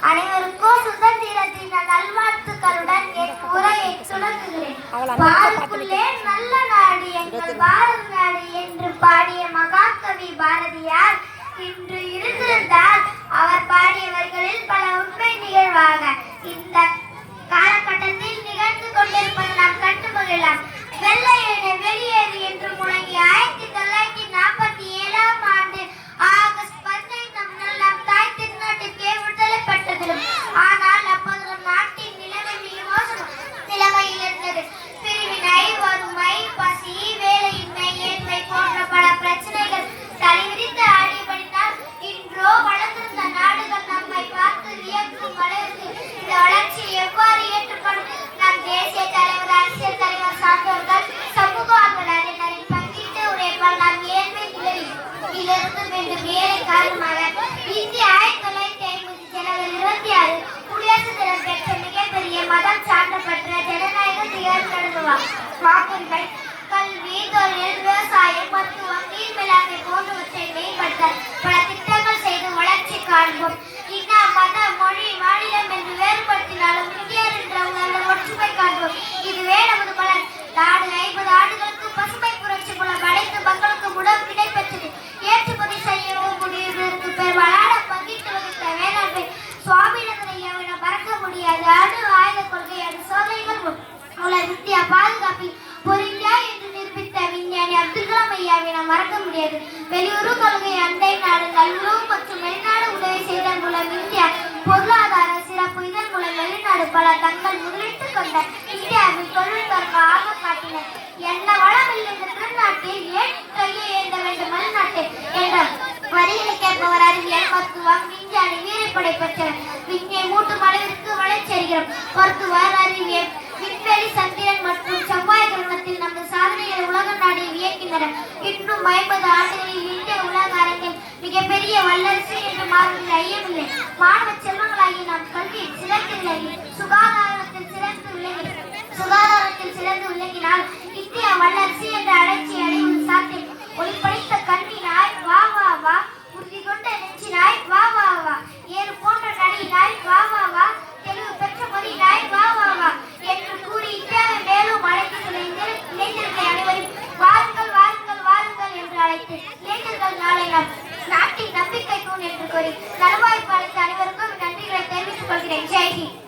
அனைவருக்கும் சுதந்திர தின நல்வாழ்த்துக்களுடன் என் உரையை தொடங்குகிறேன். பாருக்குள்ளே நல்ல நாடு எங்கள் பாரத நாடு என்று பாடிய மகாகவி பாரதியார் இன்று இருந்திருந்தால் அவர் பாடியவர்களில் பல உண்மை நிகழ்வாக இந்த காலகட்டத்தில் நிகழ்ந்து கொண்டிருப்பது நாம் கண்டு மகிழலாம். வெள்ளையனே வெளியேறு என்று முழங்கி 1947ஆம் ஆண்டு ஆகஸ்ட் 15 நம் தாய் திருநாட்டுக்கே விடுதலை பெற்றதிலும் ஆனால் அப்போது நம் நாட்டின் நிலைமை மிக மோசமான நிலைமையில் இருந்தது. பிரிவினை, வறுமை, பசி, வேலையின்மை, ஏழ்மை போன்ற பல பிரச்சனைகள் தலைவிரித்து ஆடியபடினால் இன்றோ வளர்ந்திருந்த நாடுகள் நம்மை பார்த்து வியக்கும் அளவிற்கு இந்த வளர்ச்சி எவ்வாறு ஏற்றுக்கொள்ளும்? நம் தேசிய தலைவர், அரசியல் தலைவர் சார்ந்தவர்கள், சமூக ஆர்வலரின் பங்கீட்டு உழைப்பால் நாம் ஏழ்மை நிலையிலிருந்து மீண்டும் ஏழை காரணமாக இந்திய 1950 ஜனவரி 26 குடியரசு தினம் பெற்ற மிகப்பெரிய மதம் சார்ந்தப்பட்ட ஜனநாயக திகழ்கிறது. வாக்குரிமை, கல்வி, தொழில், விவசாயம், மருத்துவம், நீர் மேலாண்மை போன்றவற்றை மேம்படுத்த பல திட்டங்கள் செய்து வளர்ச்சி காண்போம். இன, மத, மொழி, மாநிலம் என்று வேறுபடுத்தினாலும் இந்தியர் என்ற உணர்வு ஒற்றுமை காண்போம். இதுவே நமது பலன். நாடு 50 ஆண்டுகளுக்கு பசுமை புரட்சி மூலம் அனைத்து மக்களுக்கு உணவு கிடைப்பெற்றது. ஏற்றுமதி செய்யவும் முடிவதற்கு பெரும்பாலான பங்கீட்டு வகித்த வேளாண்மை சுவாமிநாதன் ஐயாவிடம் மறக்க முடியாது. அணு ஆயுத கொள்கை, அது சோதனைகள் மூலம் இந்தியா பாதுகாப்பில் பொறியா என்று நிரூபித்த விஞ்ஞானி அப்துல் கலாம் ஐயாவிடம் மறக்க முடியாது. வெளியுறவு கொள்கை, அண்டை நாடுகள், உறவு மற்றும் வெளிநாடு உதவி செய்தல் மூலம் இந்தியா பொருளாதார சிறப்பு. இதன் மூலம் வெளிநாடு பல தங்கள் முதலீட்டு கொண்ட இந்தியாவில் தொழில் தொடங்க ஆக காட்டினர். என்ன வளம் இல்லை இந்த திருநாட்டில், ஏன் கையை ஏந்த வேண்டும் மறுநாட்டில் என்ற வரிகளை கேட்பவர் அறிவியல், மருத்துவம், விஞ்ஞானி, வீரப்படை பெற்றவர். விண்ணை மூட்டும் அளவிற்கு வளர்ச்சி அடைகிறோம். மருத்துவர், அறிவியல், விண்வெளி, சந்திரன் மற்றும் செவ்வாய் கிரகணத்தில் நமது சாதனைகளை உலக நாடு வியக்கின்றன. இன்னும் 50 ஆண்டுகளில் இந்திய உலக அரங்கில் மிகப்பெரிய வல்லரசு என்று மாறுவதில் ஐயமில்லை. மாணவ செல்வங்களாகி நாம் கல்வியில் சிறந்து விளங்கி சுகாதாரத்தில் சிறந்து விளங்கினால் இந்தியா வல்லரசு என்ற அழைச்சி அடைவது சாத்தியம். ஒளிப்படைத்த கண்ணினாய் வா வா வா, உறுதி கொண்ட நெஞ்சினாய் வா வா வா, ஏறு போன்ற நடையினாய் வா வா வா, தெளிவு பெற்ற மொழியினாய் வா வா வா என்று கூறி இந்தியாவை மேலும் அழைத்து இளைஞர்களை அனைவரும் வாருங்கள் வாருங்கள் வாருங்கள் என்று அழைத்து இளைஞர்கள் நாளை நம் நாட்டின் நம்பிக்கை தூண் என்று கூறி நல்வாய்ப்பு அளித்த அனைவருக்கும் நன்றிகளை தெரிவித்துக் கொள்கிறேன். ஜெய் ஹிந்த்.